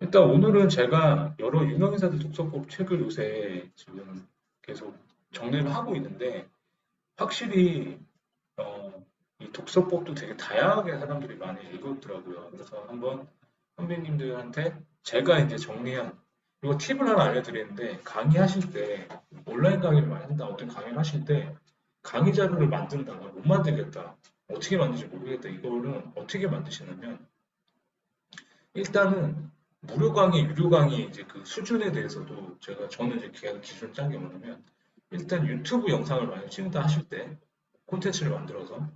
일단 오늘은 제가 여러 유명인사들 독서법 책을 요새 지금 계속 정리를 하고 있는데 확실히 이 독서법도 되게 다양하게 사람들이 많이 읽었더라고요. 그래서 한번 선배님들한테 제가 이제 정리한 이거 팁을 하나 알려드리는데 강의하실 때 온라인 강의를 많이 한다 어떤 강의를 하실 때 강의 자료를 만든다가 못 만들겠다 어떻게 만들지 모르겠다 이거는 어떻게 만드시냐면 일단은 무료 강의, 유료 강의 이제 그 수준에 대해서도 저는 이제 기준을 짠 게 뭐냐면 일단 유튜브 영상을 만약 찍는다 하실 때 콘텐츠를 만들어서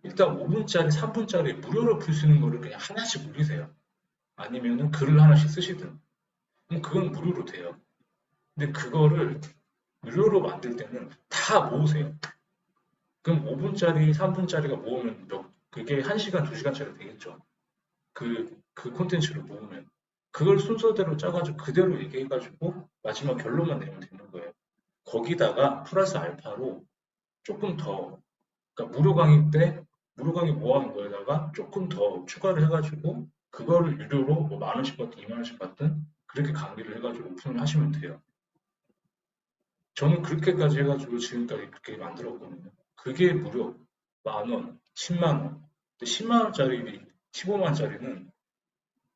일단 5분짜리, 3분짜리 무료로 풀 수 있는 거를 그냥 하나씩 올리세요. 아니면은 글을 하나씩 쓰시든. 그럼 그건 무료로 돼요. 근데 그거를 무료로 만들 때는 다 모으세요. 그럼 5분짜리, 3분짜리가 모으면 그게 1시간, 2시간짜리 되겠죠. 그 콘텐츠를 모으면 그걸 순서대로 짜가지고 그대로 얘기해가지고 마지막 결론만 내면 되는 거예요. 거기다가 플러스 알파로 조금 더 그러니까 무료 강의 모아놓은 거에다가 조금 더 추가를 해가지고 그거를 유료로 뭐 만 원씩 받든 2만 원씩 받든 그렇게 강의를 해가지고 오픈을 하시면 돼요. 저는 그렇게까지 해가지고 지금까지 그렇게 만들었거든요. 그게 무료 만 원, 10만 원. 10만 원짜리, 15만 원짜리는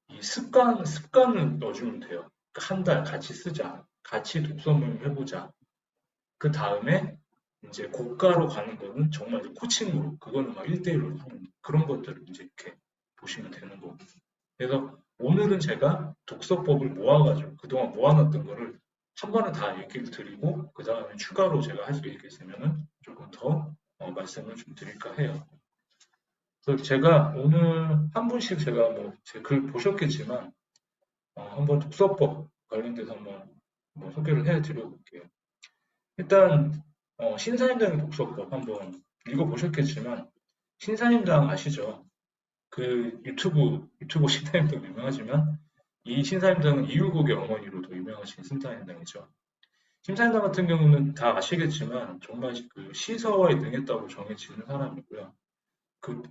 이 습관을 넣어주면 돼요. 그러니까 한 달 같이 쓰자. 같이 독서 모임 해보자. 그 다음에 이제 고가로 가는 거는 정말 이제 코칭으로, 그거는 막 1대1로 하는 그런 것들을 이제 이렇게 보시면 되는 거고. 그래서 오늘은 제가 독서법을 모아가지고 그동안 모아놨던 거를 한 번에 다 얘기를 드리고, 그 다음에 추가로 제가 할 수 있겠으면은 조금 더 말씀을 좀 드릴까 해요. 그래서 제가 오늘 한 분씩 제가 뭐 제 글 보셨겠지만, 한번 독서법 관련돼서 한번 소개를 해드려 볼게요. 일단 신사임당 독서법 한번 읽어보셨겠지만 신사임당 아시죠? 그 유튜브 신사임당 유명하지만 이 신사임당은 이율곡의 어머니로 더 유명하신 신사임당이죠. 신사임당 같은 경우는 다 아시겠지만 정말 그 시서에 능했다고 정해지는 사람이고요.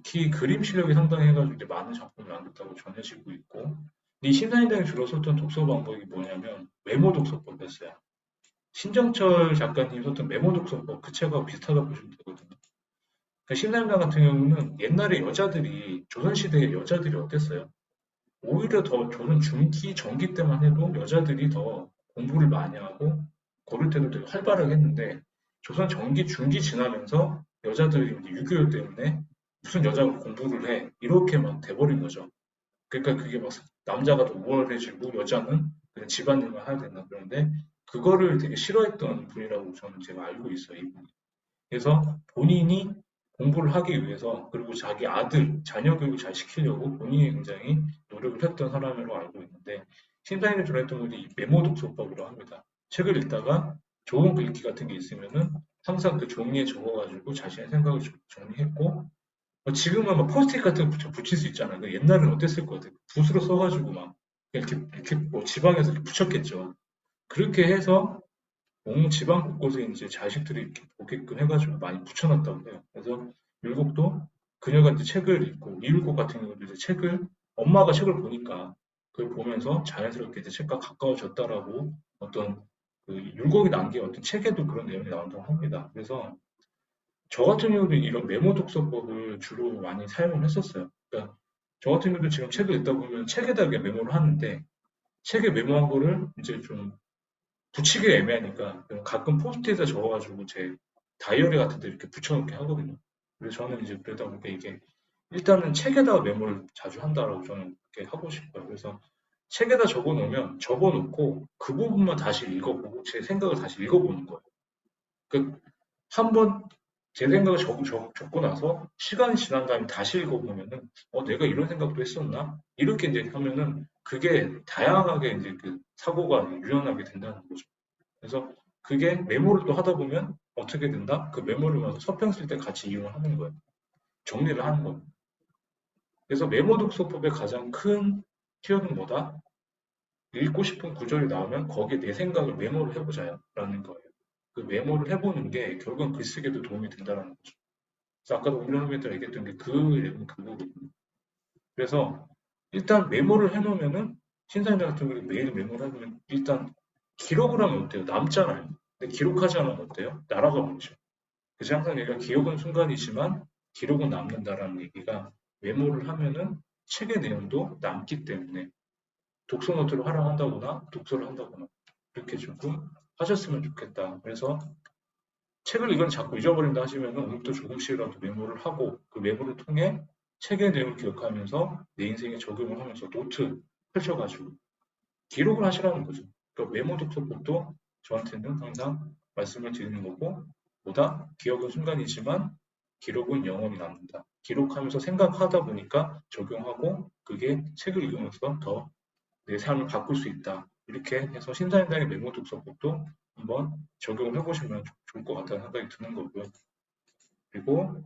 특히 그림 실력이 상당해가지고 이제 많은 작품을 남겼다고 전해지고 있고 이 신사임당이 주로 썼던 독서 방법이 뭐냐면 메모 독서법이었어요. 신정철 작가님 썼던 메모 독서법 그 책하고 비슷하다고 보시면 되거든요. 그러니까 신사임당 같은 경우는 옛날에 여자들이 조선시대의 여자들이 어땠어요? 오히려 더 조선 중기 전기 때만 해도 여자들이 더 공부를 많이 하고 고를 때도 되게 활발하게 했는데 조선 전기 중기 지나면서 여자들이 이제 유교 때문에 무슨 여자가 공부를 해 이렇게 막 돼버린 거죠. 그러니까 그게 막 남자가 더 우월해지고 여자는 그냥 집안일만 해야 된다 그러는데 그거를 되게 싫어했던 분이라고 저는 제가 알고 있어요. 이분이. 그래서 본인이 공부를 하기 위해서 그리고 자기 아들, 자녀 교육을 잘 시키려고 본인이 굉장히 노력을 했던 사람으로 알고 있는데 심사위원이 전했던 것이 메모 독서법이라고 합니다. 책을 읽다가 좋은 글귀 같은 게 있으면은 항상 그 종이에 적어가지고 자신의 생각을 정리했고 지금은 막 포스트잇 같은 거 붙일 수 있잖아요. 근데 옛날에는 어땠을 것 같아요? 붓으로 써가지고 막 이렇게 뭐 지방에서 이렇게 붙였겠죠. 그렇게 해서 온 지방 곳곳에 이제 자식들이 이렇게 보게끔 해가지고 많이 붙여놨다고 해요. 그래서 율곡도 그녀가 이제 책을 읽고 이율곡 같은 경우도 이제 책을 엄마가 책을 보니까 그걸 보면서 자연스럽게 이제 책과 가까워졌다라고 어떤 그 율곡이 남긴 어떤 책에도 그런 내용이 나온다고 합니다. 그래서 저 같은 경우도 이런 메모 독서법을 주로 많이 사용을 했었어요. 그러니까 저 같은 경우도 지금 책을 읽다 보면 책에다 이렇게 메모를 하는데 책에 메모한 거를 이제 좀 붙이기 애매하니까 가끔 포스트잇에 적어가지고 제 다이어리 같은 데 이렇게 붙여놓게 하거든요. 그래서 저는 이제 그러다 보니까 이게 일단은 책에다가 메모를 자주 한다라고 저는 그렇게 하고 싶어요. 그래서 책에다 적어놓고 그 부분만 다시 읽어보고 제 생각을 다시 읽어보는 거예요. 그 한번 제 생각을 적고 나서 시간이 지난 다음에 다시 읽어보면은 내가 이런 생각도 했었나? 이렇게 이제 하면은 그게 다양하게 이제 그 사고가 유연하게 된다는 거죠. 그래서 그게 메모를 또 하다 보면 어떻게 된다? 그 메모를 와서 서평 쓸 때 같이 이용을 하는 거예요. 정리를 하는 거예요. 그래서 메모 독서법의 가장 큰 키워드는 뭐다? 읽고 싶은 구절이 나오면 거기에 내 생각을 메모를 해보자요. 라는 거예요. 그 메모를 해보는 게 결국은 글쓰기에도 도움이 된다는 거죠. 그래서 아까도 우리 선배님들 얘기했던 게 그 내용 그거거든요. 그래서 일단 메모를 해놓으면은 신사임당 같은 경우는 매일 메모를 하면 일단 기록을 하면 어때요? 남잖아요. 근데 기록하지 않으면 어때요? 날아가 버리죠. 그래서 항상 얘가 기억은 순간이지만 기록은 남는다라는 얘기가 메모를 하면은 책의 내용도 남기 때문에 독서 노트를 활용한다거나 독서를 한다거나 이렇게 조금 하셨으면 좋겠다. 그래서 책을 이건 자꾸 잊어버린다 하시면 오늘부터 조금씩이라도 메모를 하고 그 메모를 통해 책의 내용을 기억하면서 내 인생에 적용을 하면서 노트 펼쳐가지고 기록을 하시라는 거죠. 그러니까 메모 독서법도 저한테는 항상 말씀을 드리는 거고 보다 기억은 순간이지만 기록은 영원히 남는다. 기록하면서 생각하다 보니까 적용하고 그게 책을 읽으면서 더 내 삶을 바꿀 수 있다. 이렇게 해서 신사임당의 메모 독서법도 한번 적용을 해보시면 좋을 것 같다는 생각이 드는 거고요. 그리고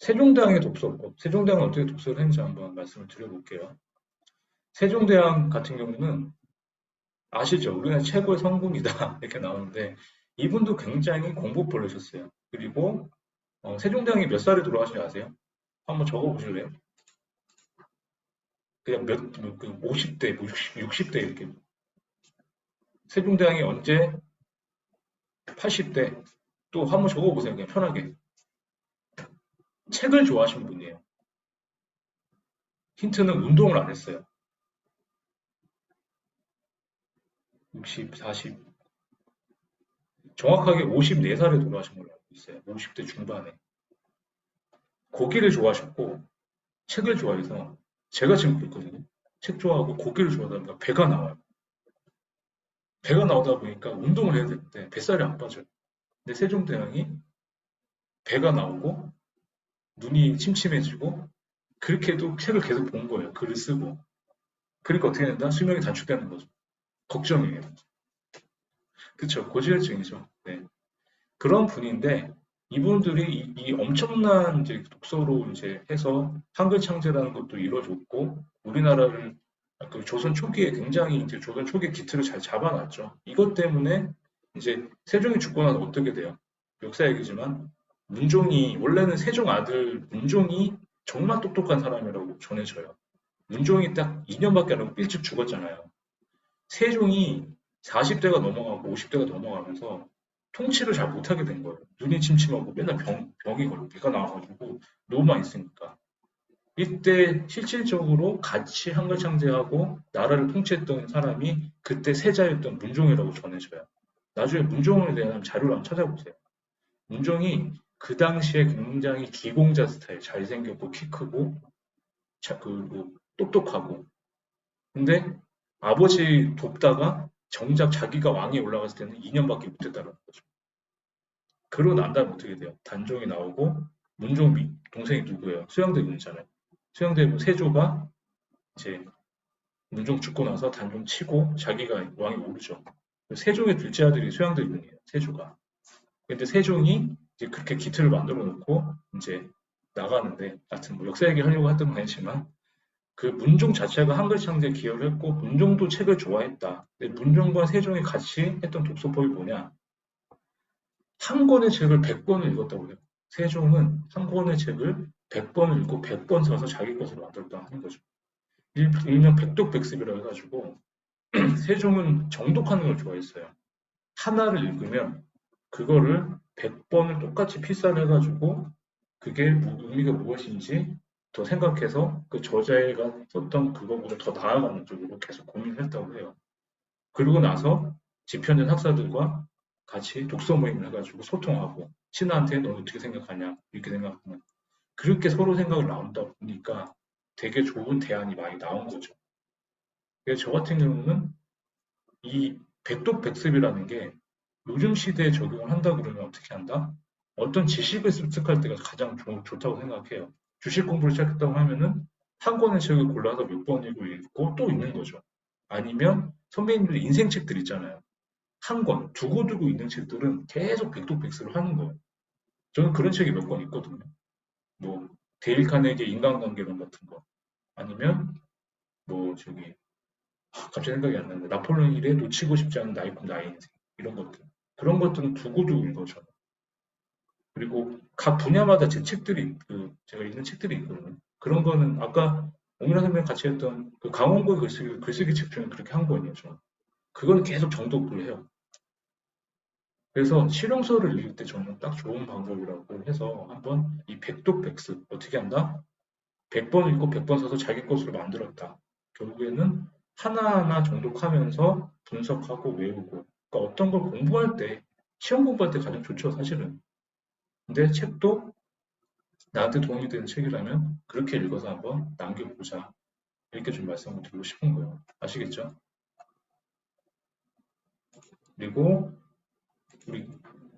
세종대왕의 독서법, 세종대왕은 어떻게 독서를 했는지 한번 말씀을 드려볼게요. 세종대왕 같은 경우는 아시죠? 우리나라 최고의 성군이다 이렇게 나오는데 이분도 굉장히 공부벌이셨어요. 그리고 세종대왕이 몇 살에 돌아가신지 아세요? 한번 적어보실래요? 그냥 50대, 60대 이렇게. 세종대왕이 언제 80대 또 한번 적어보세요. 그냥 편하게. 책을 좋아하시는 분이에요. 힌트는 운동을 안 했어요. 60, 40, 정확하게 54살에 돌아가신 걸로 알고 있어요. 50대 중반에. 고기를 좋아하셨고 책을 좋아해서 제가 지금 그랬거든요. 책 좋아하고 고기를 좋아하다 보니까 배가 나와요. 배가 나오다 보니까 운동을 해야 되는데 뱃살이 안 빠져요. 근데 세종대왕이 배가 나오고 눈이 침침해지고 그렇게도 책을 계속 본 거예요. 글을 쓰고. 그러니까 어떻게 된다? 수명이 단축되는 거죠. 걱정이에요. 그쵸. 고지혈증이죠. 네. 그런 분인데 이분들이 이 엄청난 이제 독서로 이제 해서 한글 창제라는 것도 이루어졌고 우리나라를 그 조선 초기에 굉장히 이제 조선 초기 기틀을 잘 잡아놨죠. 이것 때문에 이제 세종이 죽고 나서 어떻게 돼요? 역사 얘기지만 문종이 원래는 세종 아들 문종이 정말 똑똑한 사람이라고 전해져요. 문종이 딱 2년밖에 안 하고 일찍 죽었잖아요. 세종이 40대가 넘어가고 50대가 넘어가면서 통치를 잘 못하게 된 거예요. 눈이 침침하고 맨날 병이 걸리고 배가 나와가지고 너무만 있으니까. 이때 실질적으로 같이 한글 창제하고 나라를 통치했던 사람이 그때 세자였던 문종이라고 전해져요. 나중에 문종에 대한 자료를 한번 찾아보세요. 문종이 그 당시에 굉장히 기공자 스타일, 잘생겼고 키 크고 그리고 똑똑하고 근데 아버지 돕다가 정작 자기가 왕위에 올라갔을 때는 2년밖에 못했다는 거죠. 그러고 난 다음에 어떻게 돼요? 단종이 나오고 문종비 동생이 누구예요? 수양대군이잖아요. 수양대군 세조가 이제 문종 죽고 나서 단종 치고 자기가 왕위 오르죠. 세종의 둘째 아들이 수양대군이에요. 세조가. 근데 세종이 이제 그렇게 기틀을 만들어 놓고 이제 나가는데 하여튼 뭐 역사 얘기하려고 했던 건 아니지만 그 문종 자체가 한글 창제에 기여를 했고 문종도 책을 좋아했다. 근데 문종과 세종이 같이 했던 독서법이 뭐냐? 한 권의 책을 100권을 읽었다고 해요. 세종은 한 권의 책을 100번을 읽고 100번 써서 자기 것으로 만들었다 하는 거죠. 일명 백독백습이라고 해가지고 세종은 정독하는 걸 좋아했어요. 하나를 읽으면 그거를 100번을 똑같이 필사해가지고 그게 의미가 무엇인지 더 생각해서 그 저자가 썼던 그거보다 더 나아가는 쪽으로 계속 고민을 했다고 해요. 그러고 나서 집현전 학사들과 같이 독서 모임을 해가지고 소통하고 신하한테 너 어떻게 생각하냐 이렇게 생각하면 그렇게 서로 생각을 나눈다 보니까 되게 좋은 대안이 많이 나온 거죠. 그래서 저 같은 경우는 이 백독백습이라는 게 요즘 시대에 적용을 한다 그러면 어떻게 한다? 어떤 지식을 습득할 때가 가장 좋다고 생각해요. 주식 공부를 시작했다고 하면은 한 권의 책을 골라서 몇 번 읽고 또 읽는 거죠. 아니면 선배님들 인생 책들 있잖아요. 한 권, 두고두고 있는 책들은 계속 백독백습을 하는 거예요. 저는 그런 책이 몇 권 있거든요. 뭐 데일 카네기의 인간관계론 같은 거, 아니면 뭐 저기 갑자기 생각이 안 나는데 나폴레옹 힐의 놓치고 싶지 않은 나의 인생 이런 것들 그런 것들은 두고두고 읽어줘요. 그리고 각 분야마다 제 책들이 제가 읽는 책들이 있거든요. 그런 거는 아까 오미라 선배랑 같이 했던 그 강원고 글쓰기 책 중에 그렇게 한 권이에요. 저. 그거는 계속 정독을 해요. 그래서 실용서를 읽을 때 저는 딱 좋은 방법이라고 해서 한번 이 백독백습 어떻게 한다? 100번 읽고 100번 써서 자기 것으로 만들었다. 결국에는 하나하나 정독하면서 분석하고 외우고 그러니까 어떤 걸 공부할 때 시험 공부할 때 가장 좋죠 사실은. 근데 책도 나한테 도움이 되는 책이라면 그렇게 읽어서 한번 남겨보자. 이렇게 좀 말씀을 드리고 싶은 거예요. 아시겠죠? 그리고 우리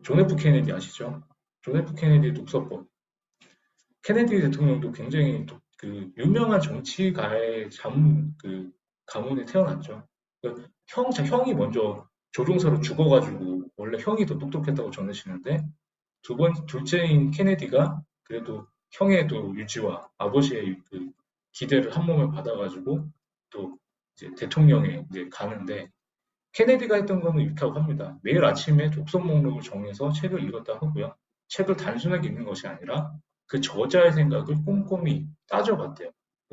존 F 케네디 아시죠? 존 F 케네디 독서법. 케네디 대통령도 굉장히 그 유명한 정치가의 가문에 태어났죠. 그 형이 먼저 조종사로 죽어가지고 원래 형이 더 똑똑했다고 전해지는데 둘째인 케네디가 그래도 형의 또 유지와 아버지의 그 기대를 한 몸에 받아가지고 또 이제 대통령에 이제 가는데 케네디가 했던 거는 이렇게 하고 합니다. 매일 아침에 독서 목록을 정해서 책을 읽었다 하고요. 책을 단순하게 읽는 것이 아니라 그 저자의 생각을 꼼꼼히 따져봤대요.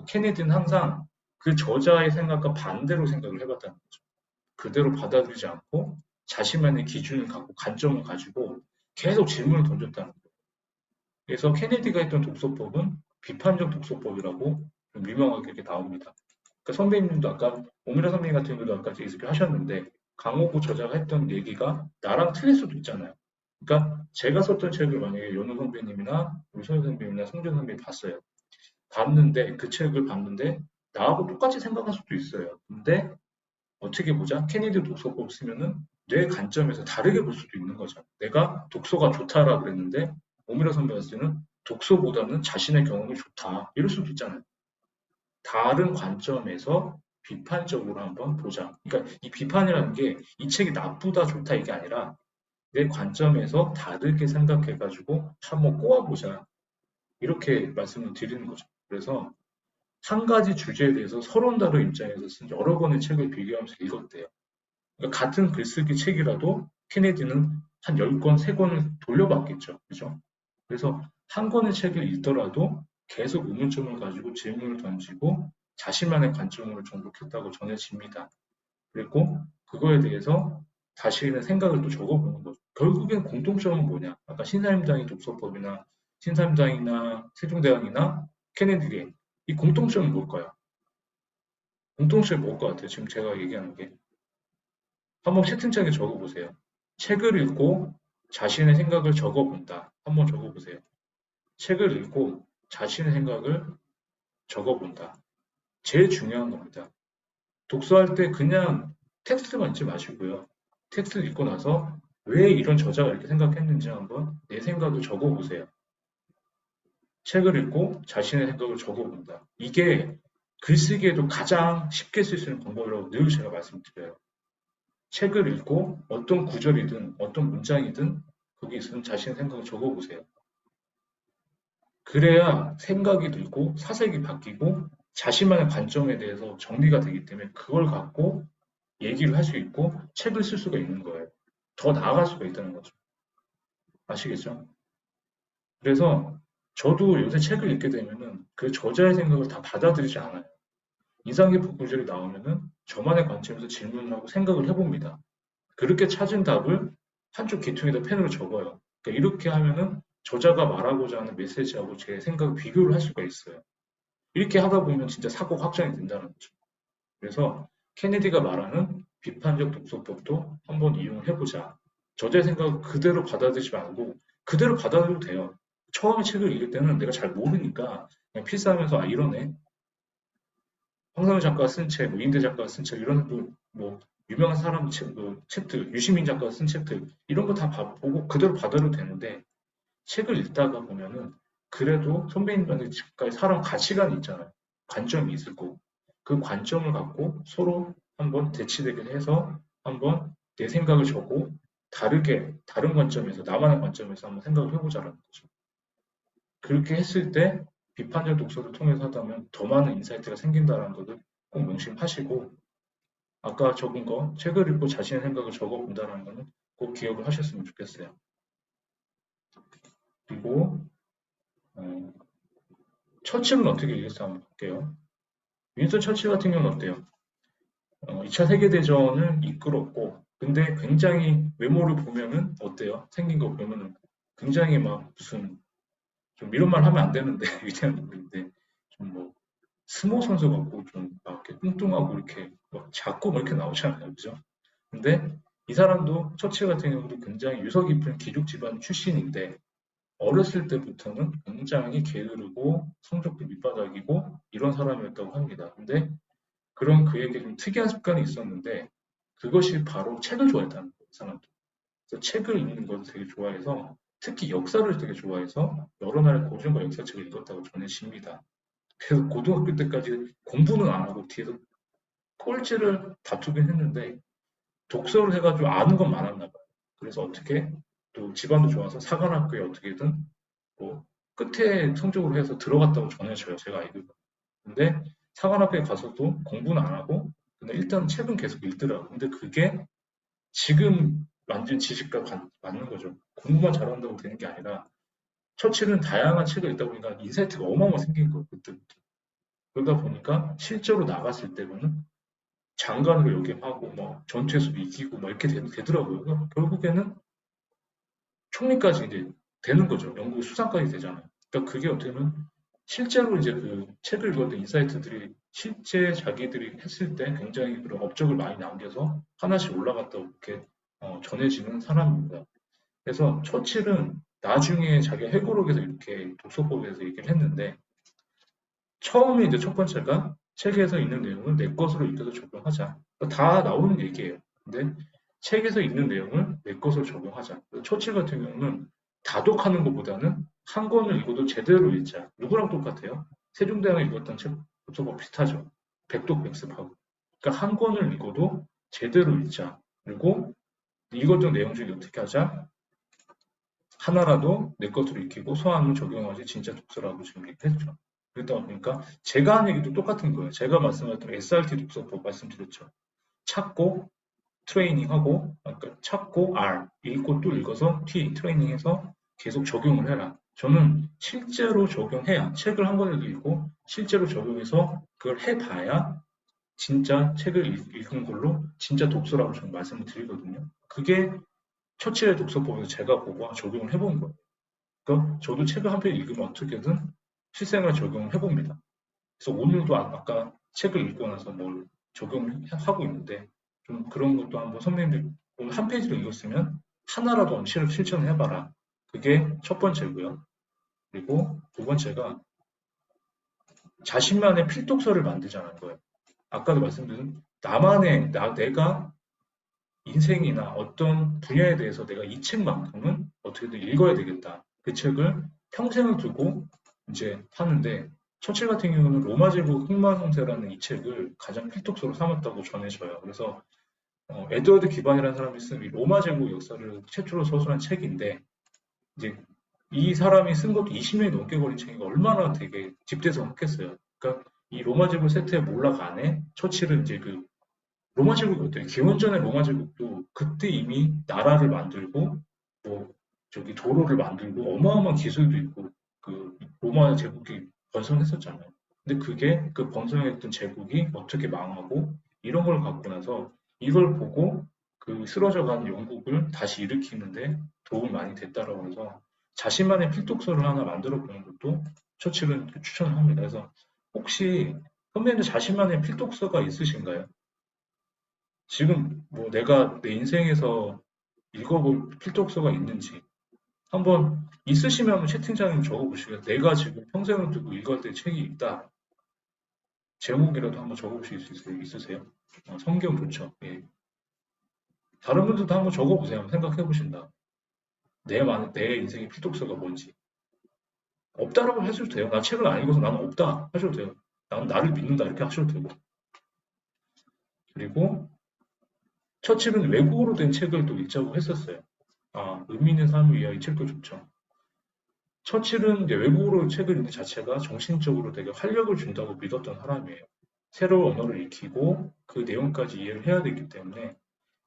케네디는 항상 그 저자의 생각과 반대로 생각을 해봤다는 거죠. 그대로 받아들이지 않고 자신만의 기준을 갖고 관점을 가지고 계속 질문을 던졌다는 거예요. 그래서 케네디가 했던 독서법은 비판적 독서법이라고 좀 유명하게 이렇게 나옵니다. 그러니까 선배님도 아까 오미라 선배님 같은 경우도 아까 얘기 하셨는데 강호구 저자가 했던 얘기가 나랑 틀릴 수도 있잖아요. 그러니까 제가 썼던 책을 만약에 연우 선배님이나 우리 소연 선배님이나 송준 선배님이 봤는데 그 책을 봤는데 나하고 똑같이 생각할 수도 있어요. 근데 어떻게 보자 케네디 독서법 쓰면은 내 관점에서 다르게 볼 수도 있는 거죠. 내가 독서가 좋다라 그랬는데 오미라 선배가 쓰는 독서보다는 자신의 경험이 좋다 이럴 수도 있잖아요. 다른 관점에서 비판적으로 한번 보자. 그러니까 이 비판이라는 게 이 책이 나쁘다 좋다 이게 아니라 내 관점에서 다르게 생각해가지고 한번 꼬아보자. 이렇게 말씀을 드리는 거죠. 그래서 한 가지 주제에 대해서 서론 다른 입장에서 쓴 여러 권의 책을 비교하면서 읽었대요. 그러니까 같은 글쓰기 책이라도 케네디는 한 10권, 3권을 돌려봤겠죠. 그죠? 그래서 한 권의 책을 읽더라도 계속 의문점을 가지고 질문을 던지고 자신만의 관점으로 정독했다고 전해집니다. 그리고 그거에 대해서 자신의 생각을 또 적어보는 거죠. 결국엔 공통점은 뭐냐? 아까 신사임당의 독서법이나 신사임당이나 세종대왕이나 케네디의 이 공통점은 뭘까요? 공통점이 뭘 것 같아요? 지금 제가 얘기하는 게. 한번 채팅창에 적어보세요. 책을 읽고 자신의 생각을 적어본다. 한번 적어보세요. 책을 읽고 자신의 생각을 적어본다. 제일 중요한 겁니다. 독서할 때 그냥 텍스트만 읽지 마시고요. 텍스트를 읽고 나서 왜 이런 저자가 이렇게 생각했는지 한번 내 생각을 적어보세요. 책을 읽고 자신의 생각을 적어본다. 이게 글쓰기에도 가장 쉽게 쓸 수 있는 방법이라고 늘 제가 말씀드려요. 책을 읽고 어떤 구절이든 어떤 문장이든 거기 있으면 자신의 생각을 적어보세요. 그래야 생각이 들고 사색이 바뀌고 자신만의 관점에 대해서 정리가 되기 때문에 그걸 갖고 얘기를 할 수 있고 책을 쓸 수가 있는 거예요. 더 나아갈 수가 있다는 거죠. 아시겠죠? 그래서 저도 요새 책을 읽게 되면은 그 저자의 생각을 다 받아들이지 않아요. 인상 깊은 구절이 나오면은 저만의 관점에서 질문을 하고 생각을 해봅니다. 그렇게 찾은 답을 한쪽 귀퉁이에다 펜으로 적어요. 그러니까 이렇게 하면은 저자가 말하고자 하는 메시지하고 제 생각을 비교를 할 수가 있어요. 이렇게 하다 보면 진짜 사고가 확정이 된다는 거죠. 그래서 케네디가 말하는 비판적 독서법도 한번 이용해보자. 저자의 생각을 그대로 받아들이지 말고 그대로 받아들여도 돼요. 처음에 책을 읽을 때는 내가 잘 모르니까 그냥 필사하면서 아 이러네. 황선우 작가가 쓴 책, 뭐 이인대 작가가 쓴 책, 이런 뭐 유명한 사람 책, 뭐 책들, 유시민 작가가 쓴 책들 이런 거 다 보고 그대로 받아도 되는데 책을 읽다가 보면은 그래도 선배님과의 사람 가치관이 있잖아요. 관점이 있을 거고 그 관점을 갖고 서로 한번 대치되게 해서 한번 내 생각을 적고 다르게 다른 관점에서 나만의 관점에서 한번 생각을 해보자라는 거죠. 그렇게 했을 때 비판적 독서를 통해서 하다면 더 많은 인사이트가 생긴다는 것을 꼭 명심하시고 아까 적은 거 책을 읽고 자신의 생각을 적어본다는 거는 꼭 기억을 하셨으면 좋겠어요. 그리고 어, 처칠은 어떻게 얘기했어 한번 볼게요. 윈스턴 처칠 같은 경우는 어때요? 2차 세계대전을 이끌었고, 근데 굉장히 외모를 보면은 어때요? 생긴 거 보면은 굉장히 막 무슨 좀 이런 말 하면 안 되는데 위대한 인물인데 좀 뭐 스모 선수 같고 좀 막 이렇게 뚱뚱하고 이렇게 막 작고 막 이렇게 나오잖아요, 그죠? 근데 이 사람도 처칠 같은 경우도 굉장히 유서 깊은 귀족 집안 출신인데 어렸을 때부터는 굉장히 게으르고 성적도 밑바닥이고 이런 사람이었다고 합니다. 근데 그런 그에게 좀 특이한 습관이 있었는데 그것이 바로 책을 좋아했다는 거예요, 이 사람도. 그래서 책을 읽는 것을 되게 좋아해서 특히 역사를 되게 좋아해서 여러 나라의 고전과 역사책을 읽었다고 전해집니다. 그래서 고등학교 때까지 공부는 안 하고 뒤에서 꼴찌를 다투긴 했는데 독서를 해가지고 아는 건 많았나 봐요. 그래서 어떻게 또 집안도 좋아서 사관학교에 어떻게든 뭐 끝에 성적으로 해서 들어갔다고 전해져요. 제가 알기로. 근데 사관학교에 가서도 공부는 안 하고 근데 일단 책은 계속 읽더라고요. 근데 그게 지금 만진 지식과 맞는 거죠. 공부만 잘한다고 되는 게 아니라 처칠은 다양한 책을 읽다 보니까 인사이트가 어마어마하게 생긴 거예요. 그때부터. 그러다 보니까 실제로 나갔을 때는 장관으로 역임하고 뭐 전투에서도 이기고 막 이렇게 되더라고요. 그러니까 결국에는 총리까지 이제 되는 거죠. 영국 수상까지 되잖아요. 그러니까 그게 어떻게 보면 실제로 이제 그 책을 읽었던 인사이트들이 실제 자기들이 했을 때 굉장히 그런 업적을 많이 남겨서 하나씩 올라갔다고 이렇게 전해지는 사람입니다. 그래서 처칠은 나중에 자기가 회고록에서 이렇게 독서법에서 얘기를 했는데 처음에 이제 첫 번째가 책에서 있는 내용을 내 것으로 익혀서 적용하자. 다 나오는 얘기예요. 근데 책에서 있는 내용을 내 것으로 적용하자. 처칠 같은 경우는 다독하는 것보다는 한 권을 읽어도 제대로 읽자. 누구랑 똑같아요? 세종대왕이 읽었던 책 독서법 비슷하죠. 백독백습하고. 그러니까 한 권을 읽어도 제대로 읽자. 그리고 읽었던 내용 중에 어떻게 하자? 하나라도 내 것으로 익히고 소환을 적용하지 진짜 독서라고 지금 얘기했죠. 그러다 보니까 제가 한 얘기도 똑같은 거예요. 제가 말씀하셨던 SRT 독서법 말씀드렸죠. 찾고 트레이닝하고 그러니까 찾고 R 읽고 또 읽어서 T 트레이닝해서 계속 적용을 해라. 저는 실제로 적용해야 책을 한 권을 읽고 실제로 적용해서 그걸 해봐야 진짜 책을 읽은 걸로 진짜 독서라고 저는 말씀을 드리거든요. 그게 처칠의 독서법에서 제가 보고 적용을 해본 거예요. 그러니까 저도 책을 한 편 읽으면 어떻게든 실생활에 적용을 해봅니다. 그래서 오늘도 아까 책을 읽고 나서 뭘 적용하고 있는데 좀 그런 것도 한번 선배님들 오늘 한 페이지를 읽었으면 하나라도 실천을 해봐라. 그게 첫 번째고요. 그리고 두 번째가 자신만의 필독서를 만들자는 거예요. 아까도 말씀드린 내가 인생이나 어떤 분야에 대해서 내가 이 책만큼은 어떻게든 읽어야 되겠다. 그 책을 평생을 두고 이제 하는데 처칠 같은 경우는 로마 제국 흑마성세라는 이 책을 가장 필독서로 삼았다고 전해져요. 그래서 에드워드 기반이라는 사람이 쓴 이 로마 제국 역사를 최초로 서술한 책인데 이제 이 사람이 쓴 것도 20년이 넘게 걸린 책이니까 얼마나 되게 집대성했겠어요. 그러니까 이 로마 제국 세태의 몰락 안에 처칠은 이제 그 로마 제국이 어때요? 기원전의 로마 제국도 그때 이미 나라를 만들고 뭐 저기 도로를 만들고 어마어마한 기술도 있고 그 로마 제국이 번성했었잖아요. 근데 그게 그 번성했던 제국이 어떻게 망하고 이런 걸 갖고 나서 이걸 보고 그 쓰러져간 영국을 다시 일으키는데 도움이 많이 됐다라고 해서 자신만의 필독서를 하나 만들어 보는 것도 처칠은 추천을 합니다. 그래서 혹시 선배님들 자신만의 필독서가 있으신가요? 지금 뭐 내가 내 인생에서 읽어볼 필독서가 있는지 한번 있으시면 채팅창에 적어보시고요. 내가 지금 평생을 두고 읽어야 될 책이 있다. 제목이라도 한번 적어보실 수 있으세요? 성경 좋죠. 예. 다른 분들도 한번 적어보세요. 생각해 보신다. 내 인생의 필독서가 뭔지. 없다라고 하셔도 돼요. 나 책을 안 읽어서 나는 없다 하셔도 돼요. 나는 나를 믿는다 이렇게 하셔도 되고. 그리고 처칠은 외국어로 된 책을 또 읽자고 했었어요. 의미 있는 삶을 위하여 이 책도 좋죠. 처칠은 이제 외국어로 책을 읽는 자체가 정신적으로 되게 활력을 준다고 믿었던 사람이에요. 새로운 언어를 익히고 그 내용까지 이해를 해야 되기 때문에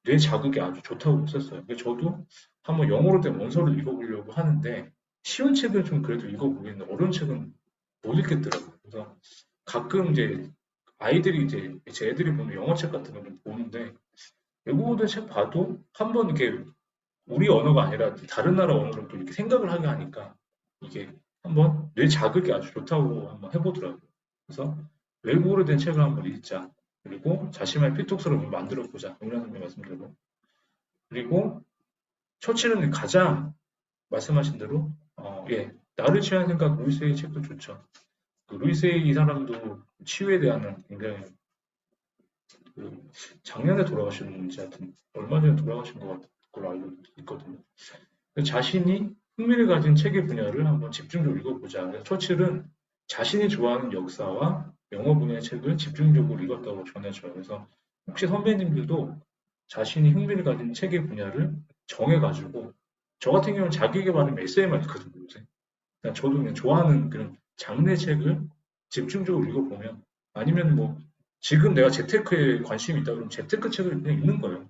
뇌 자극이 아주 좋다고 했었어요. 저도 한번 영어로 된 원서를 읽어보려고 하는데 쉬운 책을 좀 그래도 읽어보겠는데 어려운 책은 못 읽겠더라고요. 그래서 가끔 이제 아이들이 이제 제 애들이 보면 영어책 같은 거를 보는데 외국어들 책 봐도 한번 이렇게 우리 언어가 아니라 다른 나라 언어로 또 이렇게 생각을 하게 하니까 이게 한번 뇌 자극이 아주 좋다고 한번 해보더라고요. 그래서 외국어로 된 책을 한번 읽자. 그리고 자신만의 필독서를 만들어 보자. 이런 선생님 말씀대로. 그리고 처칠은 가장 말씀하신 대로 예, 나를 취한 생각 루이스의 책도 좋죠. 그 루이스의 이 사람도 치유에 대한 굉장히 그 작년에 돌아가셨는지 하여튼 얼마 전에 돌아가신 것 같은 걸로 알고 있거든요. 자신이 흥미를 가진 책의 분야를 한번 집중적으로 읽어보자. 그래서 처칠은 자신이 좋아하는 역사와 영어 분야의 책을 집중적으로 읽었다고 전해줘요. 그래서 혹시 선배님들도 자신이 흥미를 가진 책의 분야를 정해가지고 저 같은 경우는 자기계발은 에세이만 읽거든요. 요새. 그러니까 저도 그냥 좋아하는 그런 장르 책을 집중적으로 읽어보면 아니면 뭐 지금 내가 재테크에 관심이 있다 그러면 재테크 책을 그냥 읽는 거예요.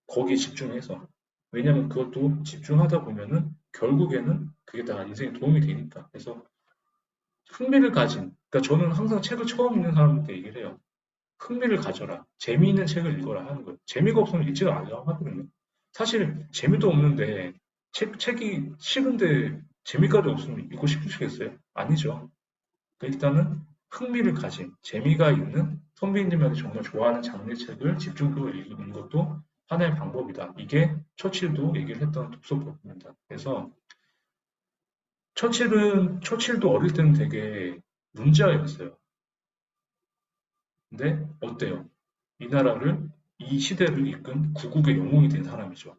거기에 집중해서. 왜냐하면 그것도 집중하다 보면은 결국에는 그게 다 인생에 도움이 되니까. 그래서 흥미를 가진, 그러니까 저는 항상 책을 처음 읽는 사람한테 얘기를 해요. 흥미를 가져라. 재미있는 책을 읽어라 하는 거예요. 재미가 없으면 읽지도 않으려고 하거든요. 사실 재미도 없는데 책이 싫은데 재미까지 없으면 읽고 싶으시겠어요? 아니죠. 그러니까 일단은 흥미를 가진, 재미가 있는 선배님들이 정말 좋아하는 장르의 책을 집중적으로 읽는 것도 하나의 방법이다. 이게 처칠도 얘기를 했던 독서법입니다. 그래서 처칠도 어릴 때는 되게 문제아였어요. 근데 어때요? 이 나라를, 이 시대를 이끈 구국의 영웅이 된 사람이죠.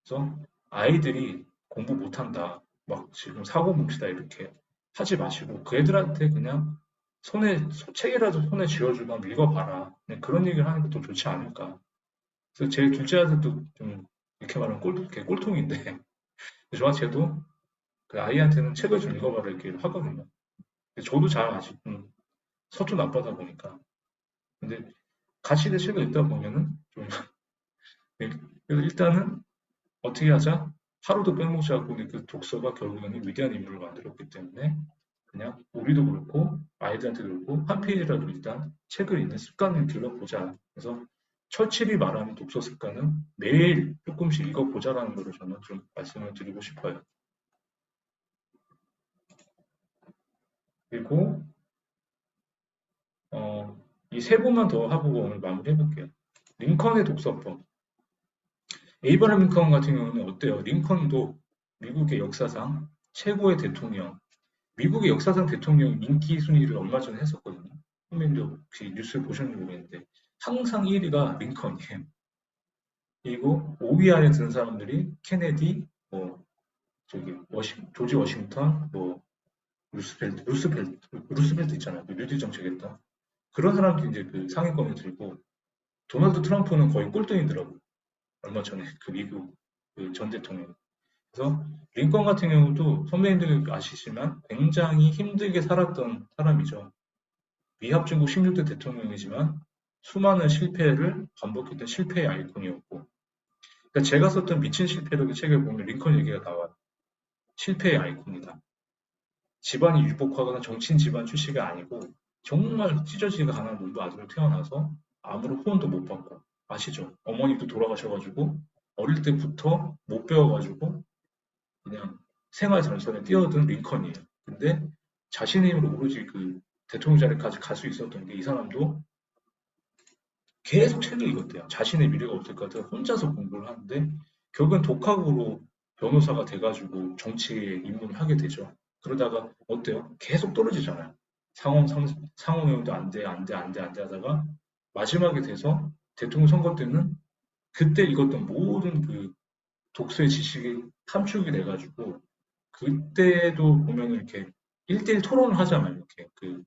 그래서 아이들이 공부 못한다, 막 지금 사고 뭉치다 이렇게 하지 마시고 그 애들한테 그냥 책이라도 손에 쥐어주고 한번 읽어봐라. 그냥 그런 얘기를 하는 것도 좋지 않을까. 그래서 제 둘째 아들도 좀 이렇게 말하면 이렇게 꼴통인데 저와 쟤도 그 아이한테는 책을 좀 읽어봐라 이렇게 하거든요. 저도 잘 서툰 아빠다 보니까. 근데 같이 내 책을 읽다 보면은 좀 그래서 일단은 어떻게 하자? 하루도 빼먹지 않고 그 독서가 결국에는 위대한 인물을 만들었기 때문에 그냥 우리도 그렇고 아이들한테도 그렇고 한 페이지라도 일단 책을 읽는 습관을 길러보자. 그래서 처칠이 말하는 독서 습관은 매일 조금씩 읽어보자라는 거를 저는 좀 말씀을 드리고 싶어요. 그리고 이 세 부만 더 하고 오늘 마무리해볼게요. 링컨의 독서법. 에이브라함 링컨 같은 경우는 어때요? 링컨도 미국의 역사상 최고의 대통령, 미국의 역사상 대통령 인기 순위를 얼마 전에 했었거든요. 선배님도 혹시 뉴스 보셨는지 모르겠는데 항상 1위가 링컨이에요. 그리고 5위 안에 드는 사람들이 케네디, 뭐 조지 워싱턴, 뭐 루스벨트 있잖아요. 그 뉴딜 정책했던 그런 사람들이 이제 그 상위권에 들고 도널드 트럼프는 거의 꼴등이더라고요. 얼마 전에 그 미국 그 전 대통령. 그래서 링컨 같은 경우도 선배님들 아시지만 굉장히 힘들게 살았던 사람이죠. 미합중국 16대 대통령이지만 수많은 실패를 반복했던 실패의 아이콘이었고 그러니까 제가 썼던 미친 실패력의 책을 보면 링컨 얘기가 나와요. 실패의 아이콘이다. 집안이 유복하거나 정치인 집안 출시가 아니고 정말 찢어지게 가난한 농부 아들로 태어나서 아무런 후원도 못 받고 아시죠? 어머니도 돌아가셔가지고 어릴 때부터 못 배워가지고 그냥 생활 전선에 뛰어든 링컨이에요. 근데 자신의 힘으로 오로지 그 대통령 자리까지 갈 수 있었던 게 이 사람도 계속 책을 읽었대요. 자신의 미래가 없을 것 같아서 혼자서 공부를 하는데 결국엔 독학으로 변호사가 돼가지고 정치에 입문을 하게 되죠. 그러다가 어때요? 계속 떨어지잖아요. 상원 의원도 안 돼, 안 돼, 안 돼, 안 돼 하다가 마지막에 돼서 대통령 선거 때는 그때 읽었던 모든 그 독서의 지식이 함축이 돼가지고 그때도 보면 이렇게 1대1 토론을 하잖아요. 이렇게 그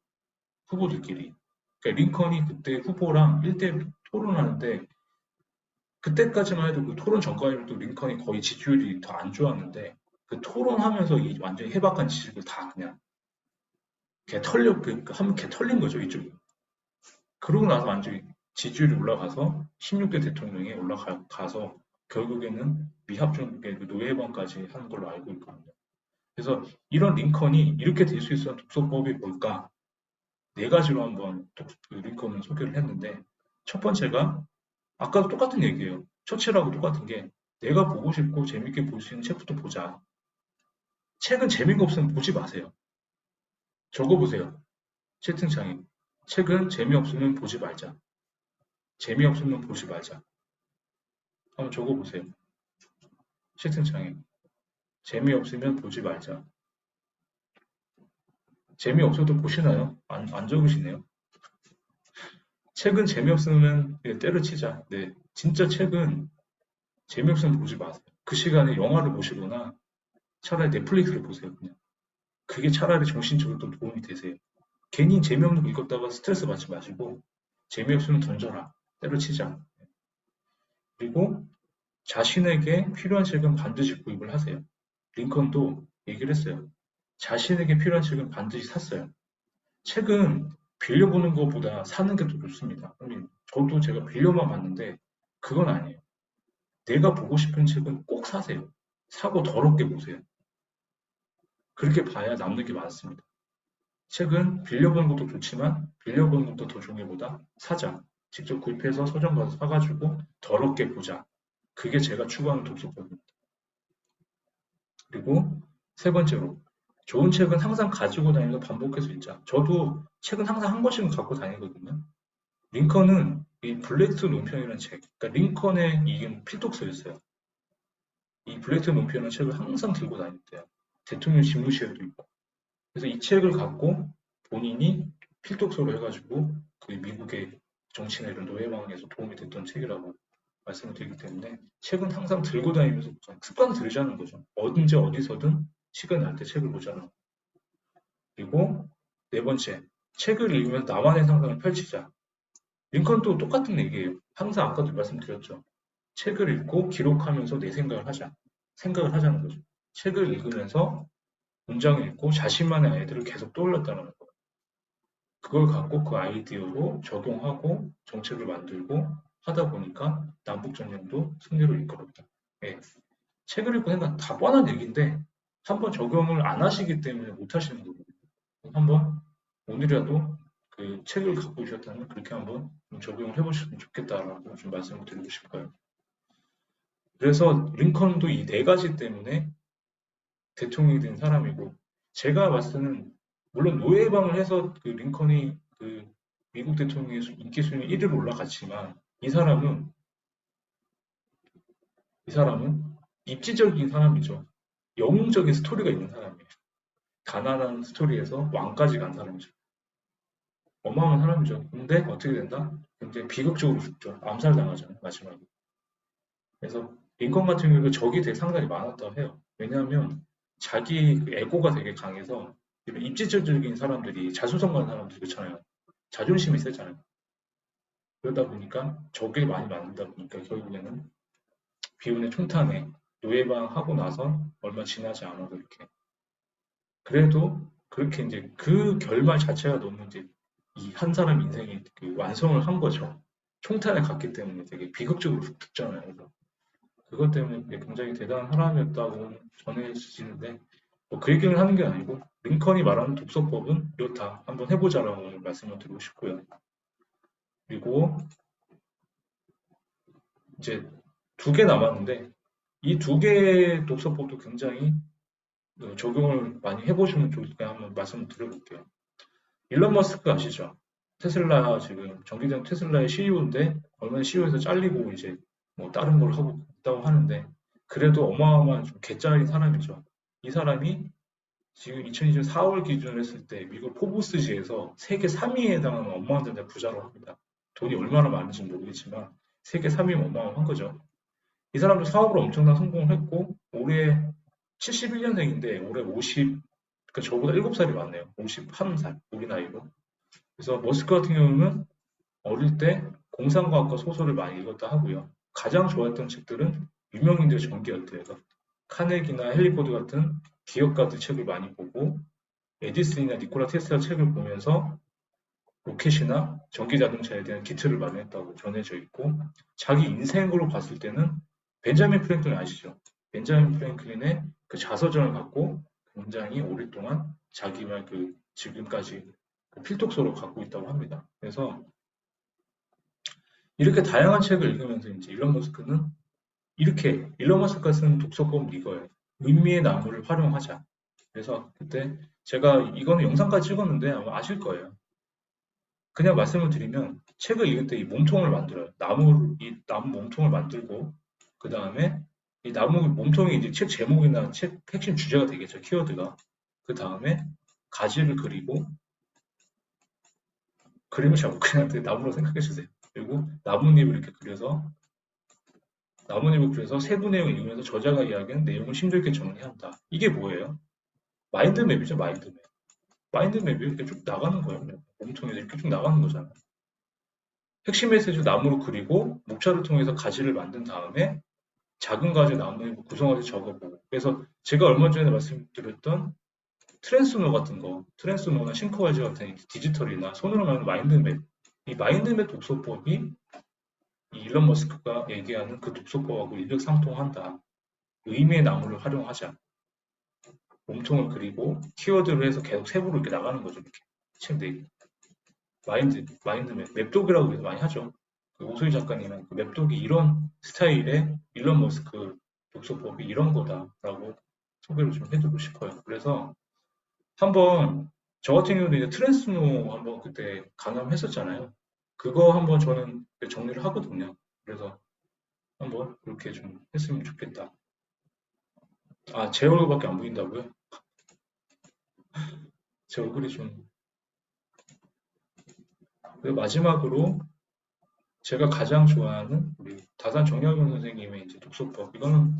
후보들끼리. 그러니까 링컨이 그때 후보랑 1대1 토론하는데 그때까지만 해도 그 토론 전까지는 또 링컨이 거의 지지율이 더 안 좋았는데 그 토론하면서 이 완전히 해박한 지식을 다 그냥 한번 개 털린 거죠 이쪽이. 그러고 나서 완전히 지지율이 올라가서 16대 대통령에 올라가서 결국에는 미합중국의 그 노예방까지 하는 걸로 알고 있거든요. 그래서 이런 링컨이 이렇게 될 수 있었던 독서법이 뭘까? 네 가지로 한번 그 링컨을 소개를 했는데, 첫 번째가 아까도 똑같은 얘기예요. 처칠하고 똑같은 게, 내가 보고 싶고 재밌게 볼 수 있는 책부터 보자. 책은 재미가 없으면 보지 마세요. 적어보세요. 채팅창에. 책은 재미없으면 보지 말자. 재미없으면 보지 말자. 한번 적어보세요. 채팅창에. 재미없으면 보지 말자. 재미없어도 보시나요? 안 적으시네요. 책은 재미없으면 때려치자. 네, 진짜 책은 재미없으면 보지 마세요. 그 시간에 영화를 보시거나 차라리 넷플릭스를 보세요. 그냥. 그게 차라리 정신적으로 또 도움이 되세요. 괜히 재미없는 거 읽었다가 스트레스 받지 마시고 재미없으면 던져라. 때려치자. 그리고 자신에게 필요한 책은 반드시 구입을 하세요. 링컨도 얘기를 했어요. 자신에게 필요한 책은 반드시 샀어요. 책은 빌려보는 것보다 사는 게 더 좋습니다. 저도 제가 빌려만 봤는데 그건 아니에요. 내가 보고 싶은 책은 꼭 사세요. 사고 더럽게 보세요. 그렇게 봐야 남는 게 많습니다. 책은 빌려보는 것도 좋지만 빌려보는 것도 더 좋은 게보다 사자. 직접 구입해서 서점 가서 사가지고 더럽게 보자. 그게 제가 추구하는 독서법입니다. 그리고 세 번째로 좋은 책은 항상 가지고 다니면서 반복해서 읽자. 저도 책은 항상 한 권씩은 갖고 다니거든요. 링컨은 이 블랙스 논편이라는 책, 그러니까 링컨의 이게 필독서였어요. 이 블랙스 논편이라는 책을 항상 들고 다녔대요. 대통령 집무실에도 있고. 그래서 이 책을 갖고 본인이 필독서로 해가지고 그 미국의 정치나 이런 노예망에서 도움이 됐던 책이라고 말씀을 드리기 때문에 책은 항상 들고 다니면서 습관을 들이자는 거죠. 언제 어디서든 시간 날 때 책을 보자는 거. 그리고 네 번째, 책을 읽으면서 나만의 상상을 펼치자. 링컨도 똑같은 얘기예요. 항상 아까도 말씀드렸죠. 책을 읽고 기록하면서 내 생각을 하자. 생각을 하자는 거죠. 책을 읽으면서 문장을 읽고 자신만의 아이디어를 계속 떠올렸다는 거예요. 그걸 갖고 그 아이디어로 적용하고 정책을 만들고 하다 보니까 남북전쟁도 승리로 이끌었다. 예. 책을 읽고 생각 다 뻔한 얘기인데 한번 적용을 안 하시기 때문에 못 하시는 거거든요. 한번 오늘이라도 그 책을 갖고 오셨다면 그렇게 한번 좀 적용을 해보셨으면 좋겠다라고 좀 말씀을 드리고 싶어요. 그래서 링컨도 이 네 가지 때문에 대통령이 된 사람이고 제가 봤을 때는 물론 노예방을 해서 그 링컨이 그 미국 대통령의 인기 순위 1위로 올라갔지만 이 사람은 입지적인 사람이죠. 영웅적인 스토리가 있는 사람이에요. 가난한 스토리에서 왕까지 간 사람이죠. 어마어마한 사람이죠. 근데 어떻게 된다? 굉장히 비극적으로 죽죠. 암살당하잖아요, 마지막에. 그래서 링컨 같은 경우도 적이 되게 상당히 많았다고 해요. 왜냐하면 자기 그 에고가 되게 강해서 입지적인 사람들이 자수성가하는 사람들이 그렇잖아요. 자존심이 세잖아요. 그러다 보니까 적이 많이 만들다 보니까 결국에는 비운의 총탄에 노예방하고 나서 얼마 지나지 않아도 이렇게 그래도 그렇게 이제 그 결말 자체가 너무 이제 이 한 사람 인생이 그 완성을 한 거죠. 총탄에 갔기 때문에 되게 비극적으로 죽잖아요. 그래서 그것 때문에 굉장히 대단한 사람이었다고 전해지는데 뭐그 얘기를 하는 게 아니고 링컨이 말하는 독서법은 이렇다. 한번 해보자라고 말씀을 드리고 싶고요. 그리고 이제 두 개 남았는데 이 두 개의 독서법도 굉장히 적용을 많이 해보시면 좋을까 한번 말씀을 드려볼게요. 일론 머스크 아시죠? 테슬라 지금 전기자동 테슬라의 CEO인데 얼마 전에 CEO에서 잘리고 이제 뭐 다른 걸 하고 있다고 하는데 그래도 어마어마한 좀 개짜인 사람이죠. 이 사람이 지금 2020년 4월 기준으로 했을 때 미국 포브스지에서 세계 3위에 해당하는 어마어마한 부자로 합니다. 돈이 얼마나 많은지 모르겠지만 세계 3위면 어마어마한 거죠. 이 사람도 사업으로 엄청난 성공을 했고 올해 71년생인데 올해 50, 그러니까 저보다 7살이 많네요. 51살, 우리 나이로. 그래서 머스크 같은 경우는 어릴 때 공상과학과 소설을 많이 읽었다 하고요. 가장 좋아했던 책들은 유명인들의 전기였대요. 그래서 카네기나 헨리 포드 같은 기업가들 책을 많이 보고 에디슨이나 니콜라 테슬라 책을 보면서 로켓이나 전기자동차에 대한 기초를 마련했다고 전해져 있고 자기 인생으로 봤을 때는 벤자민 프랭클린 아시죠? 벤자민 프랭클린의 그 자서전을 갖고 원장이 오랫동안 자기만 지금까지 그 필독서로 갖고 있다고 합니다. 그래서 이렇게 다양한 책을 읽으면서 이제 일론 머스크는 이렇게 일론 머스크가 쓰는 독서법은 이거예요. 의미의 나무를 활용하자. 그래서 그때 제가 이거는 영상까지 찍었는데 아마 아실 거예요. 그냥 말씀을 드리면 책을 읽을 때 이 몸통을 만들어요. 이 나무 몸통을 만들고 그 다음에 이 나무 몸통이 이제 책 제목이나 책 핵심 주제가 되겠죠. 키워드가. 그 다음에 가지를 그리고 그림을 잡고 그냥 나무로 생각해 주세요. 그리고 나뭇잎을 이렇게 그려서 나뭇잎을 그려서 세부 내용을 읽으면서 저자가 이야기하는 내용을 힘들게 정리한다. 이게 뭐예요? 마인드맵이죠, 마인드맵. 마인드맵이 이렇게 쭉 나가는 거예요. 몸통에서 이렇게 쭉 나가는 거잖아요. 핵심 메시지 나무로 그리고 목차를 통해서 가지를 만든 다음에 작은 가지 나무잎을 구성해서 적어보고. 그래서 제가 얼마 전에 말씀드렸던 트랜스노 같은 거, 트랜스노나 싱크와이즈 같은 디지털이나 손으로 만든 마인드맵. 이 마인드맵 독서법이 이 일론 머스크가 얘기하는 그 독서법하고 일맥상통한다. 의미의 나무를 활용하자. 몸통을 그리고 키워드를 해서 계속 세부로 이렇게 나가는 거죠. 이렇게. 책 내기. 마인드맵. 맵독이라고 많이 하죠. 그 오소희 작가님은 그 맵독이 이런 스타일의 일론 머스크 독서법이 이런 거다라고 소개를 좀 해주고 싶어요. 그래서 한번 저 같은 경우는 이제 트랜스노 한번 그때 강연했었잖아요. 그거 한번 저는 정리를 하거든요. 그래서 한번 그렇게 좀 했으면 좋겠다. 아, 제 얼굴밖에 안 보인다고요? 제 얼굴이 좀. 그리고 마지막으로 제가 가장 좋아하는 우리 다산 정약용 선생님의 이제 독서법. 이거는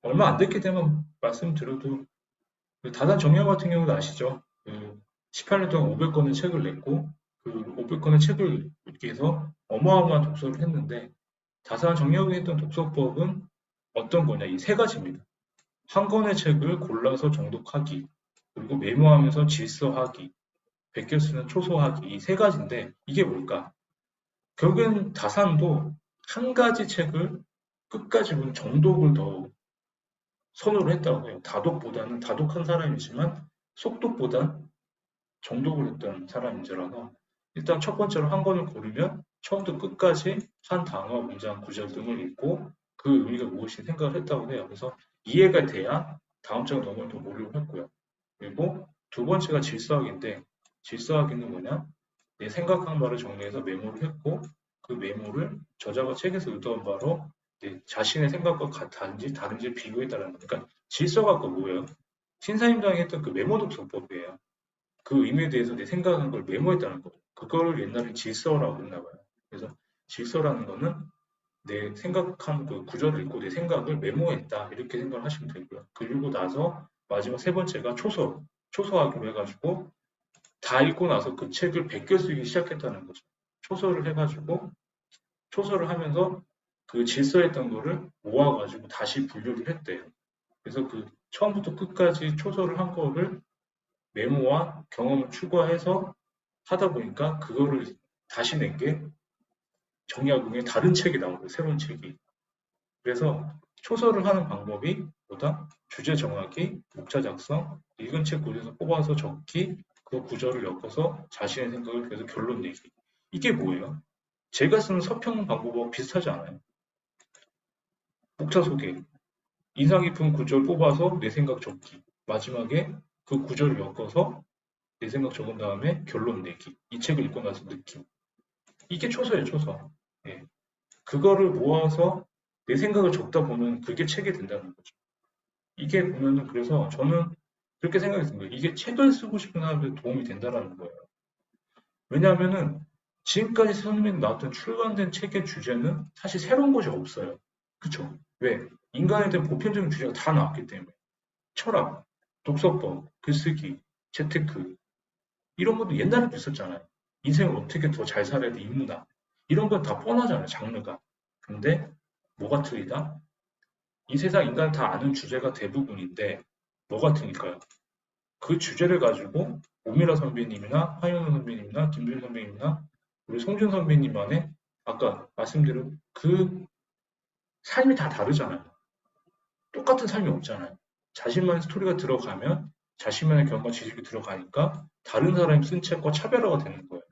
얼마 안 됐기 때문에 말씀드려도 다산 정약 같은 경우도 아시죠? 18년 동안 500권의 책을 냈고 그 500권의 책을 읽기 위해서 어마어마한 독서를 했는데 다산 정약용이 했던 독서법은 어떤 거냐? 이 세 가지입니다. 한 권의 책을 골라서 정독하기, 그리고 메모하면서 질서하기, 베껴 쓰는 초소하기 이 세 가지인데 이게 뭘까? 결국엔 다산도 한 가지 책을 끝까지 본 정독을 더 선호를 했다고 해요. 다독한 사람이지만 속독보단 정독을 했던 사람인지라서 일단 첫 번째로 한 권을 고르면 처음부터 끝까지 한 단어, 문장, 구절 등을 읽고 그 의미가 무엇인지 생각을 했다고 해요. 그래서 이해가 돼야 다음 장을 넘어갈 더 몰입을 했고요. 그리고 두 번째가 질서학인데 질서학은 뭐냐? 내 생각한 바를 정리해서 메모를 했고 그 메모를 저자가 책에서 의도한 바로 자신의 생각과 같은지 다른지 비교했다는 거예요. 그러니까 질서가 그 뭐예요? 신사임당이 했던 그 메모 독서법이에요. 그 의미에 대해서 내 생각한 걸 메모했다는 거죠. 그거를 옛날에 질서라고 했나 봐요. 그래서 질서라는 거는 내 생각한 그 구절을 읽고 내 생각을 메모했다. 이렇게 생각을 하시면 되고요. 그리고 나서 마지막 세 번째가 초소하기로 해가지고 다 읽고 나서 그 책을 베껴 쓰기 시작했다는 거죠. 초소를 해가지고 초소를 하면서 그 질서했던 거를 모아가지고 다시 분류를 했대요. 그래서 그 처음부터 끝까지 초소를 한 거를 메모와 경험을 추가해서 하다 보니까 그거를 다시 낸 게 정약용의 다른 책이 나온 거예요. 새로운 책이. 그래서 초서를 하는 방법이 보다 주제 정하기, 목차 작성, 읽은 책 구조에서 뽑아서 적기, 그 구절을 엮어서 자신의 생각을 계속 결론 내기. 이게 뭐예요? 제가 쓰는 서평 방법하고 비슷하지 않아요? 목차 소개, 인상 깊은 구절 뽑아서 내 생각 적기, 마지막에 그 구절을 엮어서 내 생각 적은 다음에 결론 내기. 이 책을 읽고 나서 느낌. 이게 초서예요, 초서. 예. 그거를 모아서 내 생각을 적다 보면 그게 책이 된다는 거죠. 이게 보면은 그래서 저는 그렇게 생각했습니다. 이게 책을 쓰고 싶은 사람한테 도움이 된다는 거예요. 왜냐하면은 지금까지 선생님이 나왔던 출간된 책의 주제는 사실 새로운 것이 없어요. 그쵸? 왜? 인간에 대한 보편적인 주제가 다 나왔기 때문에. 철학, 독서법, 글쓰기, 재테크 이런 것도 옛날에도 있었잖아요. 인생을 어떻게 더 잘 살아야 돼, 인문학. 이런 건 다 뻔하잖아요, 장르가. 근데 뭐가 틀리다? 이 세상 인간 다 아는 주제가 대부분인데 뭐가 틀릴까요? 그 주제를 가지고 오미라 선배님이나 화영선 선배님이나 김도현 선배님이나 우리 송준 선배님만의 아까 말씀드린 그 삶이 다 다르잖아요. 똑같은 삶이 없잖아요. 자신만의 스토리가 들어가면 자신만의 경험과 지식이 들어가니까 다른 사람이 쓴 책과 차별화가 되는 거예요.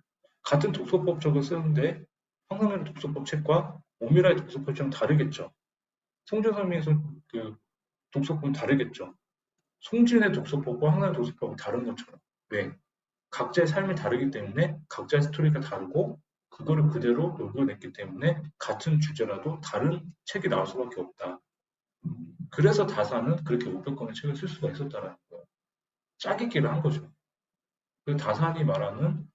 같은 독서법적을 쓰는데 황상민의 독서법 책과 오미라의 독서법 책은 다르겠죠. 송재선미의 그 독서법은 다르겠죠. 송진의 독서법과 황상민의 독서법은 다른 것처럼. 왜? 각자의 삶이 다르기 때문에 각자의 스토리가 다르고 그거를 그대로 녹여냈기 때문에 같은 주제라도 다른 책이 나올 수밖에 없다. 그래서 다사는 그렇게 500권의 책을 쓸 수가 있었다라는 거예요. 짜깁기를 한 거죠. 그 다산이 말하는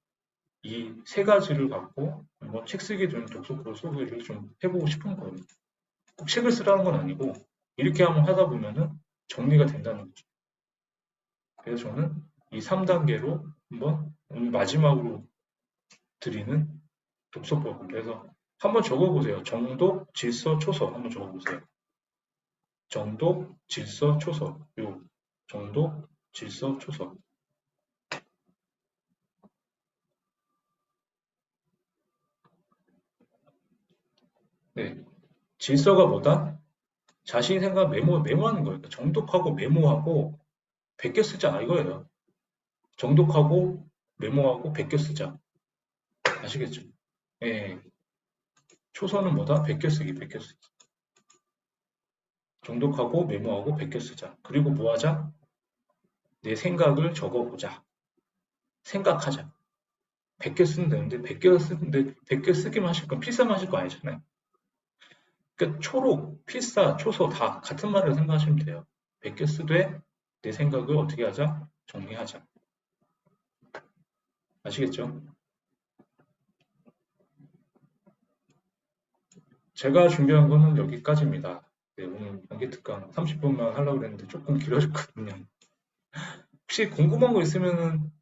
이 세 가지를 갖고 한번 책 쓰게 되는 독서법 소개를 좀 해보고 싶은 거예요. 꼭 책을 쓰라는 건 아니고 이렇게 한번 하다 보면은 정리가 된다는 거죠. 그래서 저는 이 3단계로 한번 오늘 마지막으로 드리는 독서법을 그래서 한번 적어보세요. 정독, 질서, 초서 한번 적어보세요. 정독, 질서, 초서. 요 정독, 질서, 초서. 네. 질서가 뭐다? 자신 생각 메모하는 거예요. 정독하고 메모하고 베껴 쓰자 이거예요. 정독하고 메모하고 베껴 쓰자. 아시겠죠? 예. 초서는 뭐다? 베껴 쓰기, 베껴 쓰기. 정독하고 메모하고 베껴 쓰자. 그리고 뭐 하자? 내 생각을 적어보자. 생각하자. 베껴 쓰면 되는데 베껴 쓰기만 하실 건 필사만 하실 거 아니잖아요. 그러니까 초록, 필사, 초서 다 같은 말을 생각하시면 돼요. 베껴 쓰되 내 생각을 어떻게 하자? 정리하자. 아시겠죠? 제가 준비한 거는 여기까지입니다. 네, 오늘 연기 특강 30분만 하려고 그랬는데 조금 길어졌거든요. 혹시 궁금한 거 있으면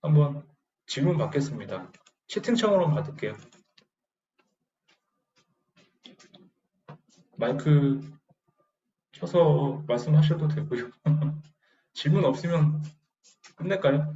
한번 질문 받겠습니다. 채팅창으로 받을게요. 마이크 켜서 말씀하셔도 되고요. 질문 없으면 끝낼까요?